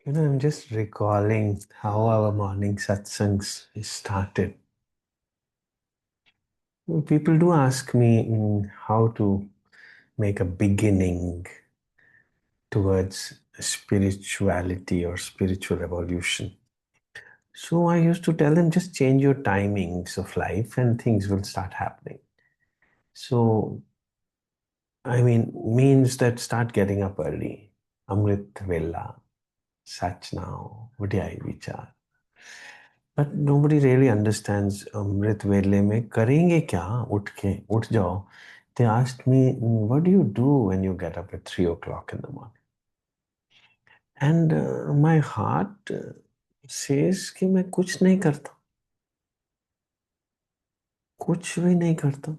I'm just recalling how our morning satsangs started. People do ask me how to make a beginning towards spirituality or spiritual evolution. So I used to tell them just change your timings of life and things will start happening. So, means that start getting up early. Amrit Vela, Sach now, Vadhyai Vichar. But nobody really understands अमृत वेले में करेंगे क्या उठ जाओ. They asked me, what do you do when you get up at 3 o'clock in the morning? And my heart says कि मैं कुछ नहीं करता, कुछ भी नहीं करता.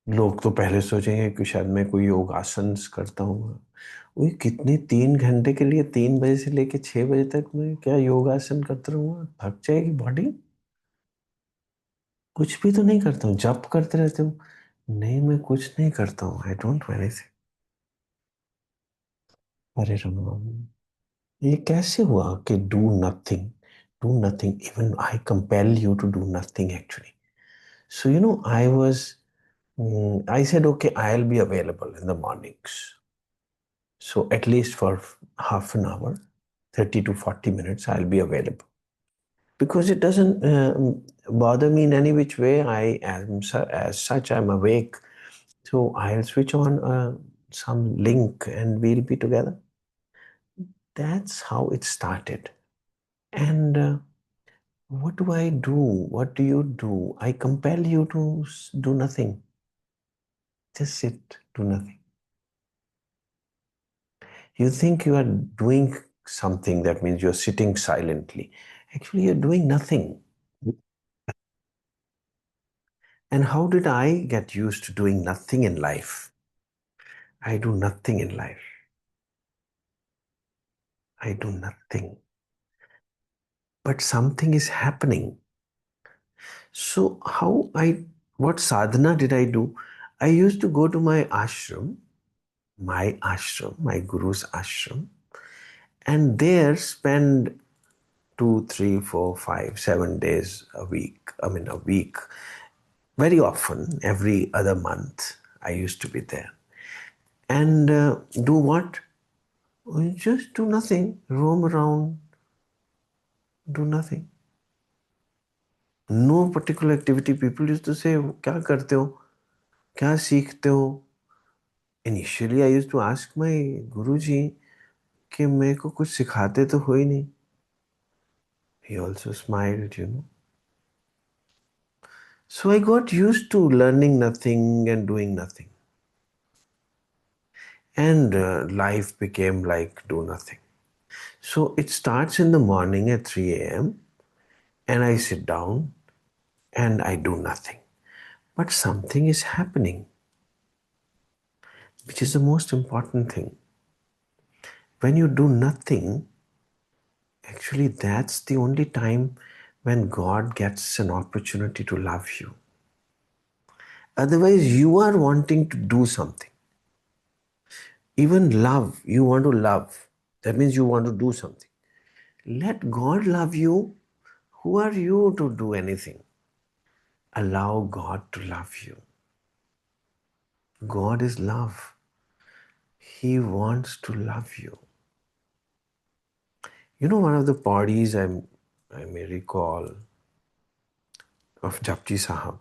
लोग तो पहले सोचेंगे कि शायद मैं कोई योगासन करता हूँ. वही कितने 3 घंटे के लिए 3 बजे से लेके 6 बजे तक मैं क्या योगासन करता रहूँगा, थक जाएगी बॉडी. कुछ भी तो नहीं करता हूँ, जप करते रहते हूँ. नहीं, मैं कुछ नहीं करता हूँ. I don't do anything. अरे राम, ये कैसे हुआ कि do nothing even I compel you to do nothing actually. So I was I said okay, I'll be available in the mornings, so at least for half an hour, 30 to 40 minutes I'll be available, because it doesn't bother me in any which way. I am as such I'm awake. So I'll switch on some link and we'll be together. That's how it started. And what do I do? What do you do? I compel you to do nothing. Just sit, do nothing. You think you are doing something, that means you're sitting silently. Actually, you're doing nothing. And how did I get used to doing nothing in life? I do nothing in life. I do nothing. But something is happening. So what sadhana did I do? I used to go to my ashram, my guru's ashram, and there spend 2, 3, 4, 5, 7 days a week. A week. Very often, every other month, I used to be there. And do what? Just do nothing, roam around, do nothing. No particular activity. People used to say, क्या करते हो? क्या सीखते हो? Initially, I used to ask my Guruji कि मेरे को कुछ सिखाते तो हो ही नहीं. He also smiled. So I got used to learning nothing and doing nothing. And life became like do nothing. So it starts in the morning at 3 a.m. and I sit down and I do nothing. But something is happening, which is the most important thing. When you do nothing, actually that's the only time when God gets an opportunity to love you. Otherwise, you are wanting to do something. Even love, you want to love. That means you want to do something. Let God love you. Who are you to do anything? Allow God to love you. God is love. He wants to love you. One of the parties I may recall of Japji Sahab.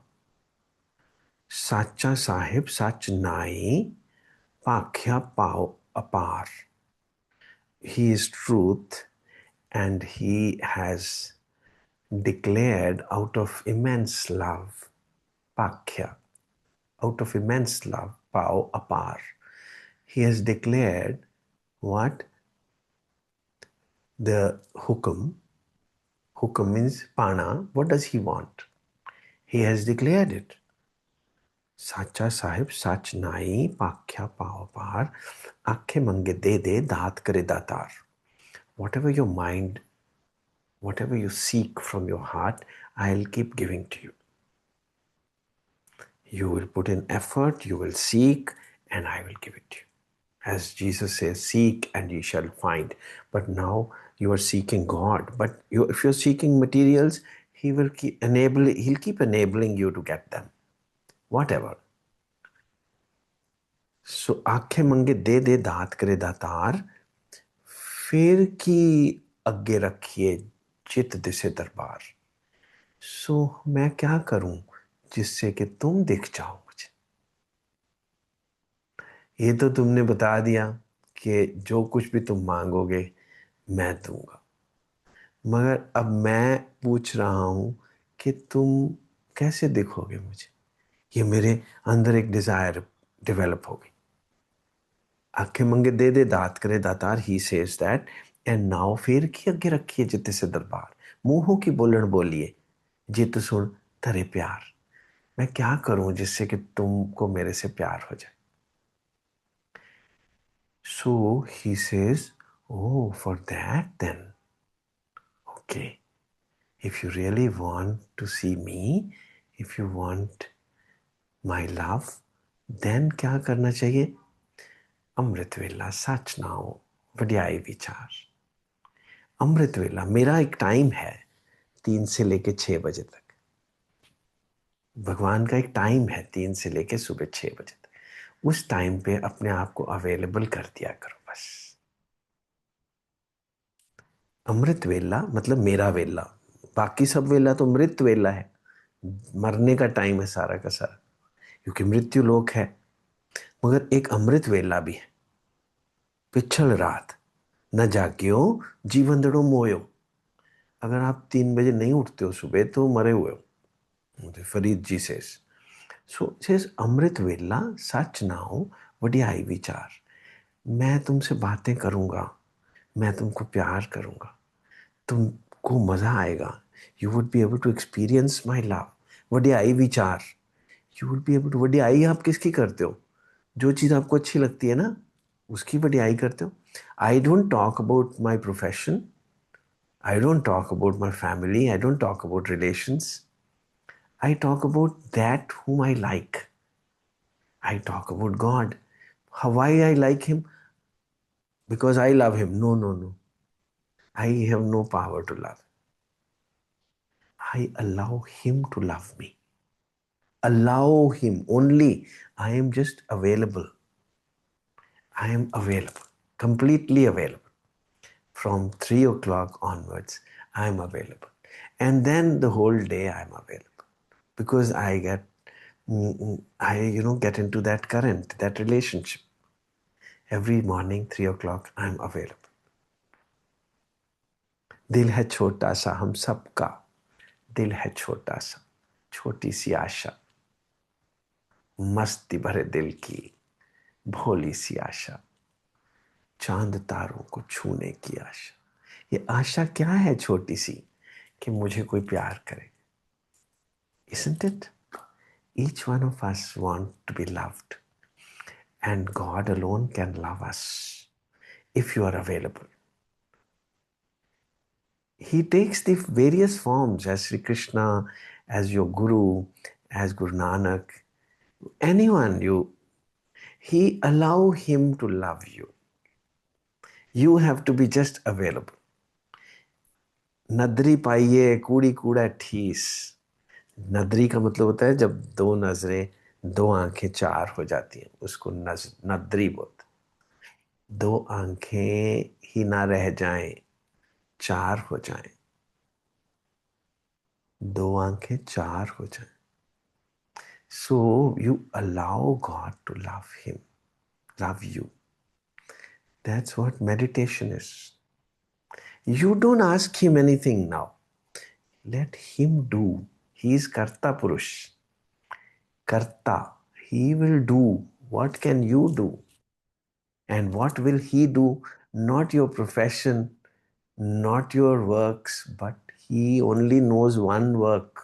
Sacha Sahib Sach Nai Pakhya Pao Apar. He is truth and he has declared out of immense love, Pakhya, out of immense love, Pao Apar. He has declared what? The hukam. Hukam means Pana. What does he want? He has declared it. Sacha Sahib Sach Nai Pakhya Pao Apar. Akhe Mange De De Daat Kare Datar. Whatever your mind, whatever you seek from your heart, I'll keep giving to you. You will put in effort, you will seek, and I will give it to you. As Jesus says, seek and ye shall find. But now you are seeking God. But if you're seeking materials, he'll keep enabling you to get them. Whatever. So आंखें मंगे दे दे दात करे दातार, फिर की अग्गे रखिए चित दिसे दरबार. सो मैं क्या करूं जिससे कि तुम दिख जाओ मुझे. ये तो तुमने बता दिया कि जो कुछ भी तुम मांगोगे मैं दूंगा, मगर अब मैं पूछ रहा हूं कि तुम कैसे दिखोगे मुझे. ये मेरे अंदर एक डिजायर डेवलप हो गई. आंखें मंगे दे दे दात करे दातार, he says that. And now फेर की अगे रखिए जित से दरबार. मुंहों की बोलन बोलिए जित सुन धरे प्यार. मैं क्या करूं जिससे कि तुमको मेरे से प्यार हो जाए. So he says, oh, for that then, okay, if you really want to see me, if you want my love, then क्या करना चाहिए. अमृत वेला सच नाओ वड्याई विचार. अमृत वेला मेरा एक टाइम है, 3 से लेके 6 बजे तक. भगवान का एक टाइम है 3 से लेके सुबह 6 बजे तक. उस टाइम पे अपने आप को अवेलेबल कर दिया करो बस. अमृत वेला मतलब मेरा वेला. बाकी सब वेला तो मृत वेला है, मरने का टाइम है सारा का सारा, क्योंकि मृत्यु लोक है. मगर एक अमृत वेला भी है. पिछल रात न जागियो जीवन दड़ो मोयो. अगर आप 3 बजे नहीं उठते हो सुबह तो मरे हुए हो. फरीद जी से सो सेस अमृत वेला सच ना हो वड्याई विचार. मैं तुमसे बातें करूंगा, मैं तुमको प्यार करूंगा, तुमको मजा आएगा. You would be able to experience my love. वड्याई विचार. You would be able to. वड्याई आप किसकी करते हो. जो चीज़ आपको अच्छी लगती है ना उसकी वड्याई करते हो. I don't talk about my profession, I don't talk about my family. I don't talk about relations. I talk about that whom I like. I talk about God. Why I like Him? Because I love Him. No, no, no. I have no power to love. I allow Him to love me. Allow Him only. I am just available. I am available. Completely available. From 3 o'clock onwards, I am available. And then the whole day I am available. Because I get into that current, that relationship. Every morning, 3 o'clock, I'm available. दिल है छोटा सा हम सबका, दिल है छोटा सा, छोटी सी आशा, मस्ती भरे दिल की भोली सी आशा, चांद तारों को छूने की आशा. ये आशा क्या है छोटी सी कि मुझे कोई प्यार करे. Isn't it? Each one of us want to be loved. And God alone can love us if you are available. He takes the various forms as Sri Krishna, as your Guru, as Guru Nanak, anyone he allow him to love you. You have to be just available. नदरी पाइये कूड़ी कूड़ा ठीस. नदरी का मतलब होता है जब दो नजरें, दो आंखें चार हो जाती हैं, उसको नदरी बोलते. दो आंखें ही ना रह जाएं, चार हो जाएं. दो आंखें चार हो जाएं. So you allow God to love Him, love you. That's what meditation is. You don't ask Him anything now. Let Him do. He is Karta Purush. Karta. He will do. What can you do? And what will He do? Not your profession, not your works, but He only knows one work.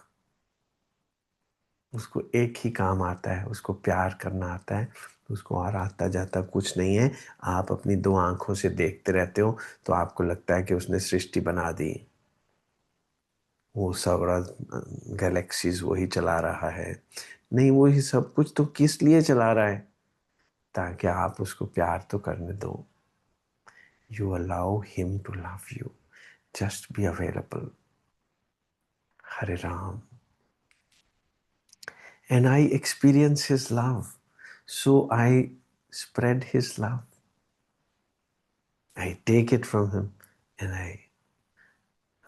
उसको एक ही काम आता है, उसको प्यार करना आता है. उसको और आता जाता कुछ नहीं है. आप अपनी दो आंखों से देखते रहते हो तो आपको लगता है कि उसने सृष्टि बना दी, वो सब गैलेक्सीज वही चला रहा है. नहीं, वही सब कुछ तो किस लिए चला रहा है. ताकि आप उसको प्यार तो करने दो. You allow him to love you. Just be available. Hare Ram. And I experience his love. So I spread his love. I take it from him and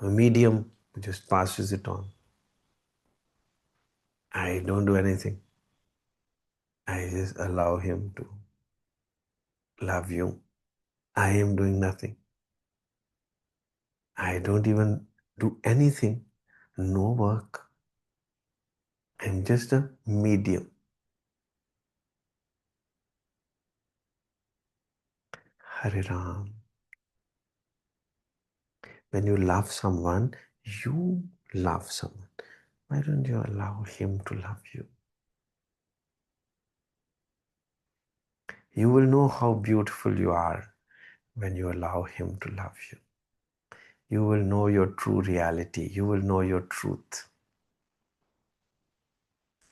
a medium just passes it on. I don't do anything. I just allow him to love you. I am doing nothing. I don't even do anything. No work. I'm just a medium. Hare Ram. When you love someone, you love someone. Why don't you allow him to love you? You will know how beautiful you are when you allow him to love you. You will know your true reality. You will know your truth.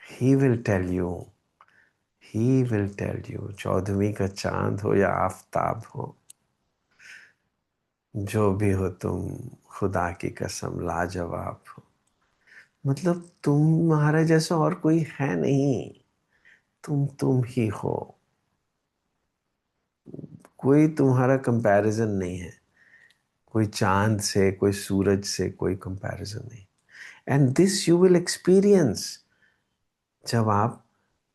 He will tell you. He will tell you. चौदहवीं का चांद हो या आफताब हो, जो भी हो तुम, खुदा की कसम लाजवाब हो. मतलब तुम्हारे जैसा और कोई है नहीं. तुम ही हो. कोई तुम्हारा कंपैरिजन नहीं है. कोई चांद से, कोई सूरज से कोई कंपैरिजन नहीं. And this you will experience जब आप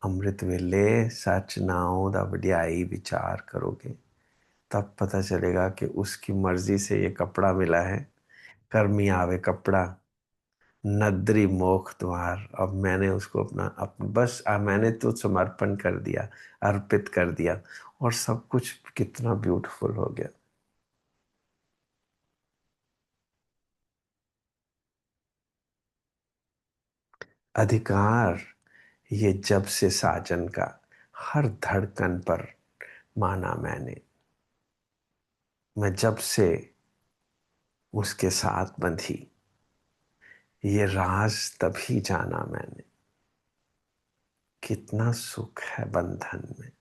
अमृत वेले सच नाओ दा वड्याई विचार करोगे. तब पता चलेगा कि उसकी मर्जी से ये कपड़ा मिला है. कर्मी आवे कपड़ा, नद्री मोख द्वार. अब मैंने उसको बस मैंने तो समर्पण कर दिया, अर्पित कर दिया, और सब कुछ कितना ब्यूटीफुल हो गया. अधिकार ये जब से साजन का हर धड़कन पर माना मैंने. मैं जब से उसके साथ बंधी, ये राज तभी जाना मैंने. कितना सुख है बंधन में.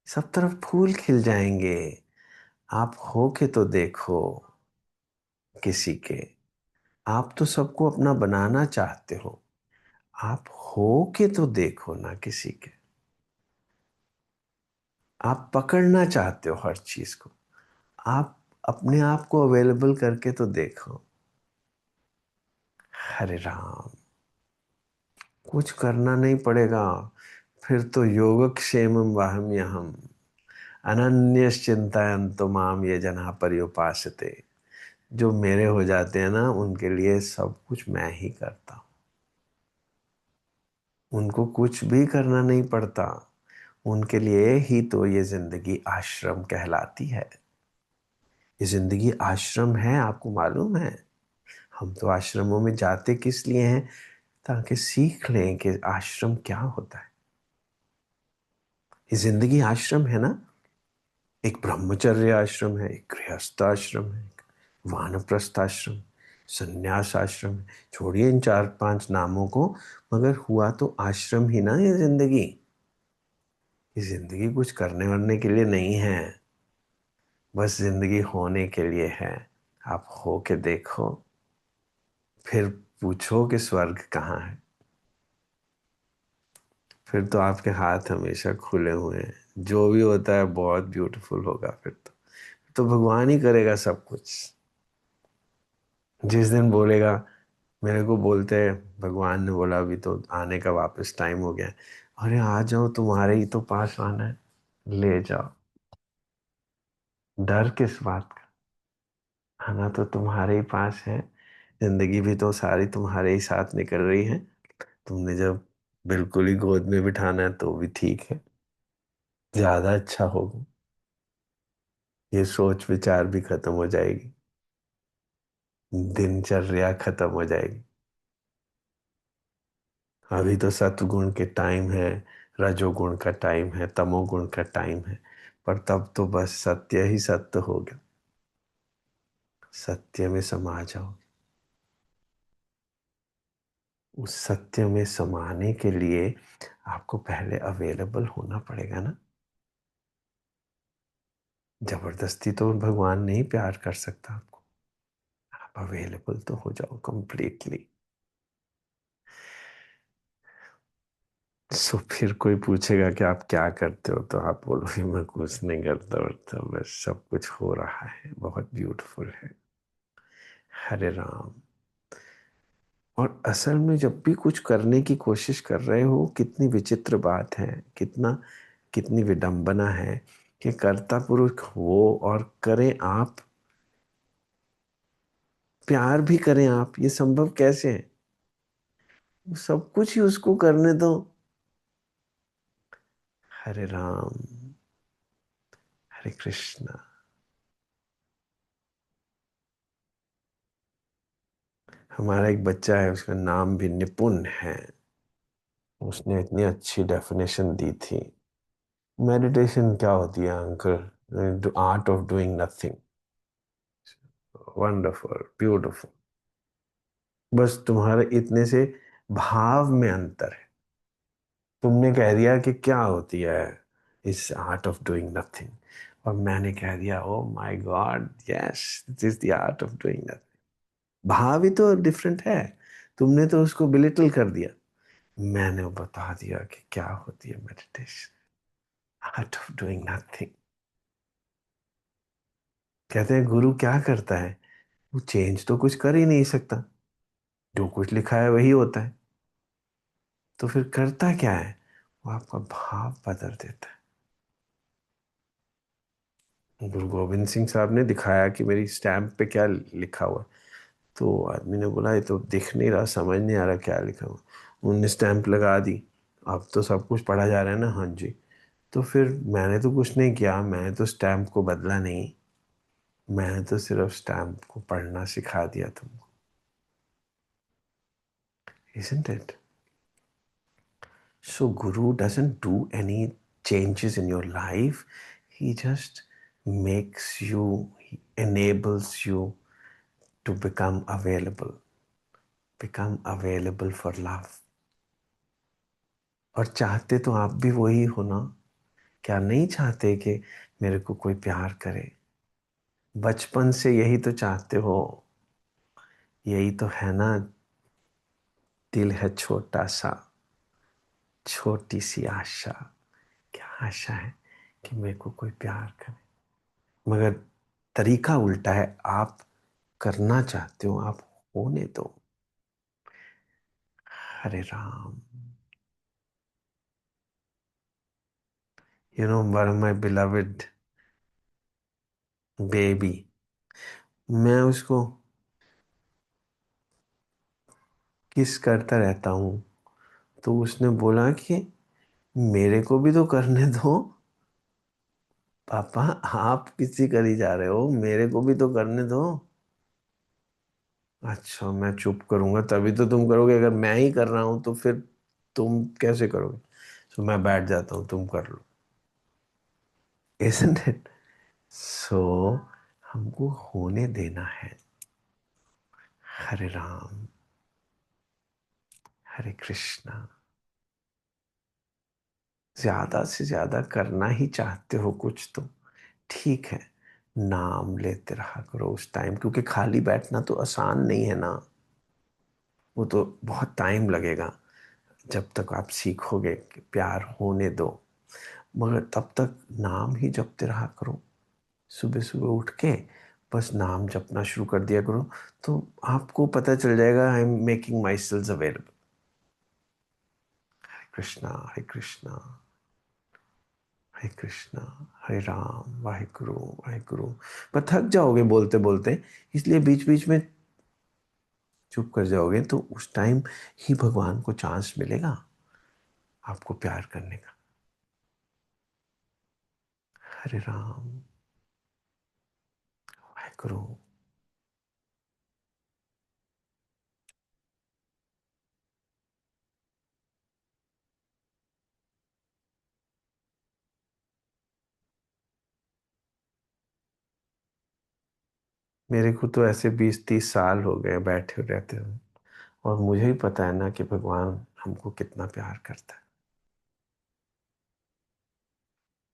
सब तरफ फूल खिल जाएंगे. आप हो के तो देखो किसी के. आप तो सबको अपना बनाना चाहते हो. आप हो के तो देखो ना किसी के. आप पकड़ना चाहते हो हर चीज को. आप अपने आप को अवेलेबल करके तो देखो. हरे राम. कुछ करना नहीं पड़ेगा. फिर तो योगक्षेमं वहम्यहम् अनन्यश्चिंतयन्तो माम ये जना पर्युपासते. जो मेरे हो जाते हैं ना, उनके लिए सब कुछ मैं ही करता हूँ. उनको कुछ भी करना नहीं पड़ता. उनके लिए ही तो ये जिंदगी आश्रम कहलाती है. ये जिंदगी आश्रम है, आपको मालूम है. हम तो आश्रमों में जाते किस लिए हैं? ताकि सीख लें कि आश्रम क्या होता है. ये जिंदगी आश्रम है ना. एक ब्रह्मचर्य आश्रम है, एक गृहस्थ आश्रम है, एक वानप्रस्थ आश्रम, संन्यास आश्रम है. छोड़िए इन चार पांच नामों को, मगर हुआ तो आश्रम ही ना ये जिंदगी. ये जिंदगी कुछ करने वरने के लिए नहीं है. बस जिंदगी होने के लिए है. आप हो के देखो, फिर पूछो कि स्वर्ग कहाँ है. फिर तो आपके हाथ हमेशा खुले हुए हैं. जो भी होता है बहुत ब्यूटीफुल होगा. फिर तो भगवान ही करेगा सब कुछ. जिस दिन बोलेगा, मेरे को बोलते हैं भगवान ने बोला अभी तो आने का वापस टाइम हो गया है. अरे आ जाओ, तुम्हारे ही तो पास आना है. ले जाओ. डर किस बात का. आना तो तुम्हारे ही पास है. जिंदगी भी तो सारी तुम्हारे ही साथ निकल रही है. तुमने जब बिल्कुल ही गोद में बिठाना है तो भी ठीक है. ज्यादा अच्छा होगा. ये सोच विचार भी खत्म हो जाएगी. दिनचर्या खत्म हो जाएगी. अभी तो सत्वगुण के टाइम है, रजोगुण का टाइम है, तमोगुण का टाइम है. पर तब तो बस सत्य ही सत्य होगा. सत्य में समा जाओ. उस सत्य में समाने के लिए आपको पहले अवेलेबल होना पड़ेगा ना। जबरदस्ती तो भगवान नहीं प्यार कर सकता आपको। आप अवेलेबल तो हो जाओ कंप्लीटली। सो फिर कोई पूछेगा कि आप क्या करते हो, तो आप बोलोगे मैं कुछ नहीं करता, तो बस सब कुछ हो रहा है, बहुत ब्यूटीफुल है। हरे राम। और असल में जब भी कुछ करने की कोशिश कर रहे हो, कितनी विचित्र बात है, कितनी विडंबना है कि कर्ता पुरुष वो और करें आप, प्यार भी करें आप, ये संभव कैसे है? सब कुछ ही उसको करने दो। हरे राम। हरे कृष्णा। हमारा एक बच्चा है, उसका नाम भी निपुण है। उसने इतनी अच्छी डेफिनेशन दी थी। मेडिटेशन क्या होती है uncle? Art of doing nothing. Wonderful, beautiful. बस तुम्हारे इतने से भाव में अंतर है। तुमने कह दिया कि क्या होती है इस आर्ट ऑफ डूइंग नथिंग, और मैंने कह दिया oh my God yes, this is the art of doing nothing. भाव ही तो डिफरेंट है। तुमने तो उसको बिलिटल कर दिया, मैंने वो बता दिया कि क्या होती है meditation, art of doing nothing. कहते हैं गुरु क्या करता है? वो चेंज तो कुछ कर ही नहीं सकता, जो कुछ लिखा है वही होता है। तो फिर करता क्या है? वो आपका भाव बदल देता है। गुरु गोविंद सिंह साहब ने दिखाया कि मेरी स्टैम्प पे क्या लिखा हुआ है। तो आदमी ने बोला ये तो दिख नहीं रहा, समझ नहीं आ रहा क्या लिखा हुआ। उनने स्टैम्प लगा दी। अब तो सब कुछ पढ़ा जा रहा है ना, हाँ जी। तो फिर मैंने तो कुछ नहीं किया, मैंने तो स्टैम्प को बदला नहीं, मैंने तो सिर्फ स्टैम्प को पढ़ना सिखा दिया तुमको। Isn't it? So Guru doesn't do any changes in your life. He just makes you, he enables you to become available for love. और चाहते तो आप भी वही हो ना? क्या नहीं चाहते कि मेरे को कोई प्यार करे? बचपन से यही तो चाहते हो। यही तो है ना। दिल है छोटा सा, छोटी सी आशा। क्या आशा है? कि मेरे को कोई प्यार करे। मगर तरीका उल्टा है। आप करना चाहते हो, आप होने दो। हरे Ram. You know, one of my beloved baby, मैं उसको किस करता रहता हूँ, तो उसने बोला कि मेरे को भी तो करने दो। पापा, आप किसी करी जा रहे हो, मेरे को भी तो करने दो। अच्छा, मैं चुप करूंगा तभी तो तुम करोगे, अगर मैं ही कर रहा हूं तो फिर तुम कैसे करोगे? तो मैं बैठ जाता हूँ, तुम कर लो। Isn't it? सो हमको होने देना है। हरे राम। हरे कृष्णा। ज्यादा से ज्यादा करना ही चाहते हो कुछ तो ठीक है, नाम लेते रहा करो उस टाइम, क्योंकि खाली बैठना तो आसान नहीं है ना। वो तो बहुत टाइम लगेगा जब तक आप सीखोगे कि प्यार होने दो। मगर तब तक नाम ही जपते रहा करो। सुबह सुबह उठ के बस नाम जपना शुरू कर दिया करो, तो आपको पता चल जाएगा I am making myself available. Hare Krishna, Hare Krishna, Hare Krishna, Hare Ram, Waheguru, Waheguru. पर थक जाओगे बोलते बोलते, इसलिए बीच बीच में चुप कर जाओगे, तो उस टाइम ही भगवान को चांस मिलेगा आपको प्यार करने का। हरे राम, वाहिगुरु। मेरे को तो ऐसे 20-30 साल हो गए बैठे रहते हैं, और मुझे ही पता है ना कि भगवान हमको कितना प्यार करता है।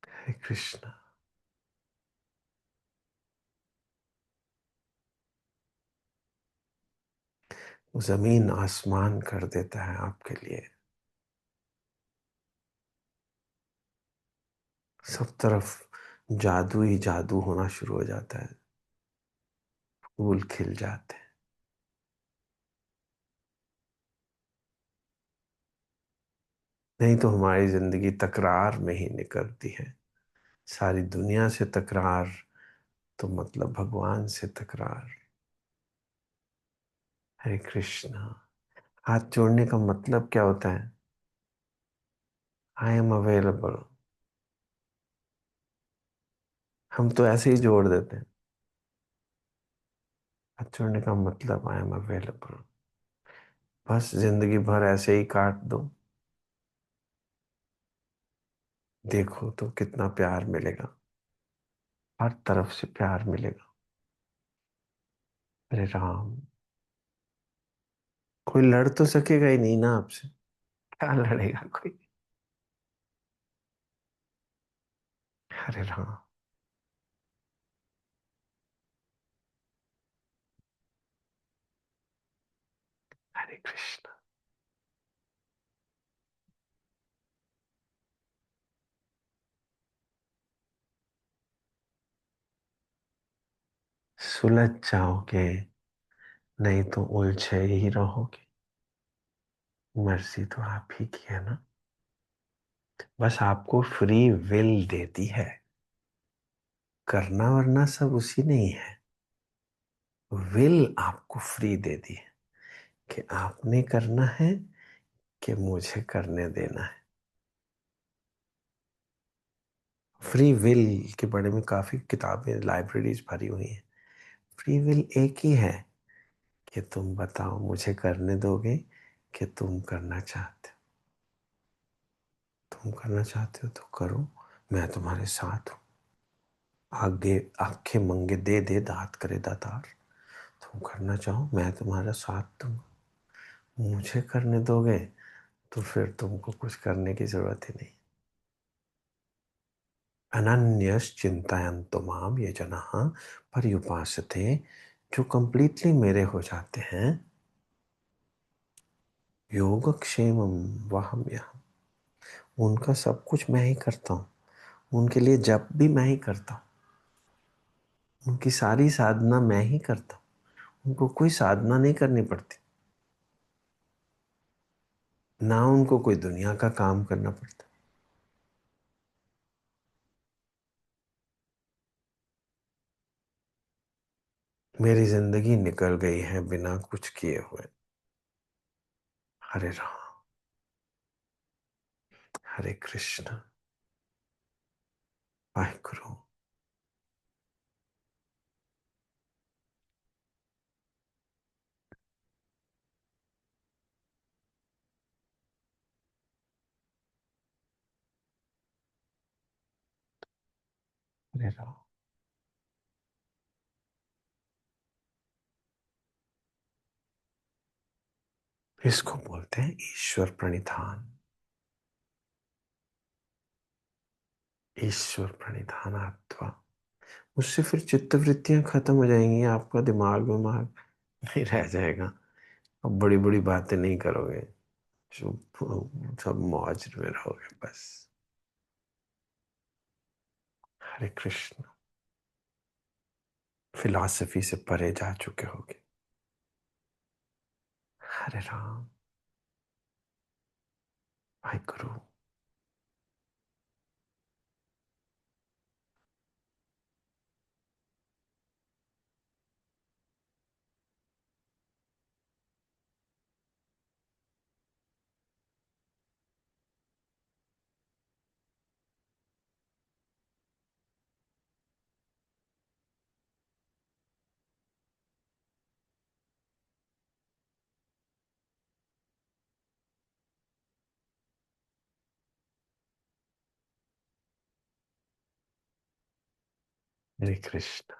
हरे कृष्णा। जमीन आसमान कर देता है आपके लिए। सब तरफ जादू ही जादू होना शुरू हो जाता है। फूल खिल जाते हैं। नहीं तो हमारी जिंदगी तकरार में ही निकलती है। सारी दुनिया से तकरार, तो मतलब भगवान से तकरार। हरे कृष्णा। हाथ जोड़ने का मतलब क्या होता है? I am available. हम तो ऐसे ही जोड़ देते हैं। हाथ जोड़ने का मतलब आई एम अवेलेबल। बस जिंदगी भर ऐसे ही काट दो, देखो तो कितना प्यार मिलेगा। हर तरफ से प्यार मिलेगा। अरे राम। कोई लड़ तो सकेगा ही नहीं ना आपसे। क्या लड़ेगा कोई? हरे राम। हरे कृष्ण। सुलझ जाओगे, नहीं तो उलझे ही रहोगे। मर्जी तो आप ही की है ना। बस आपको फ्री विल देती है। करना वरना सब उसी ने ही है। विल आपको फ्री दे दी है कि आपने करना है कि मुझे करने देना है। फ्री विल के बारे में काफी किताबें, लाइब्रेरीज भरी हुई हैं। फ्री विल एक ही है कि तुम बताओ मुझे करने दोगे कि तुम करना चाहते हो। तुम करना चाहते हो तो करो, मैं तुम्हारे साथ हूँ। आगे आंखें मंगे दे दे दात करे दातार। तुम करना चाहो मैं तुम्हारा साथ दूंगा। मुझे करने दोगे तो फिर तुमको कुछ करने की जरूरत ही नहीं। अनन्यश्चिंतयन्तो माम ये जनाः पर्युपासते। जो कंप्लीटली मेरे हो जाते हैं, योगक्षेमम वहम्यहम्, उनका सब कुछ मैं ही करता हूँ। उनके लिए जप भी मैं ही करता हूँ। उनकी सारी साधना मैं ही करता हूँ। उनको कोई साधना नहीं करनी पड़ती। ना उनको कोई दुनिया का काम करना पड़ता। मेरी जिंदगी निकल गई है बिना कुछ किए हुए। हरे राम। हरे कृष्ण। वाहिगुरु। हरे राम। इसको बोलते हैं ईश्वर प्रणिधान। ईश्वर प्रणिधानात्वा। उससे फिर चित्तवृत्तियां खत्म हो जाएंगी। आपका दिमाग विमाग नहीं रह जाएगा। अब बड़ी बड़ी बातें नहीं करोगे। चुप, सब मौज में रहोगे बस। हरे कृष्ण। फिलॉसफी से परे जा चुके होगे। हरे राम। भाई गुरु। हरे कृष्ण।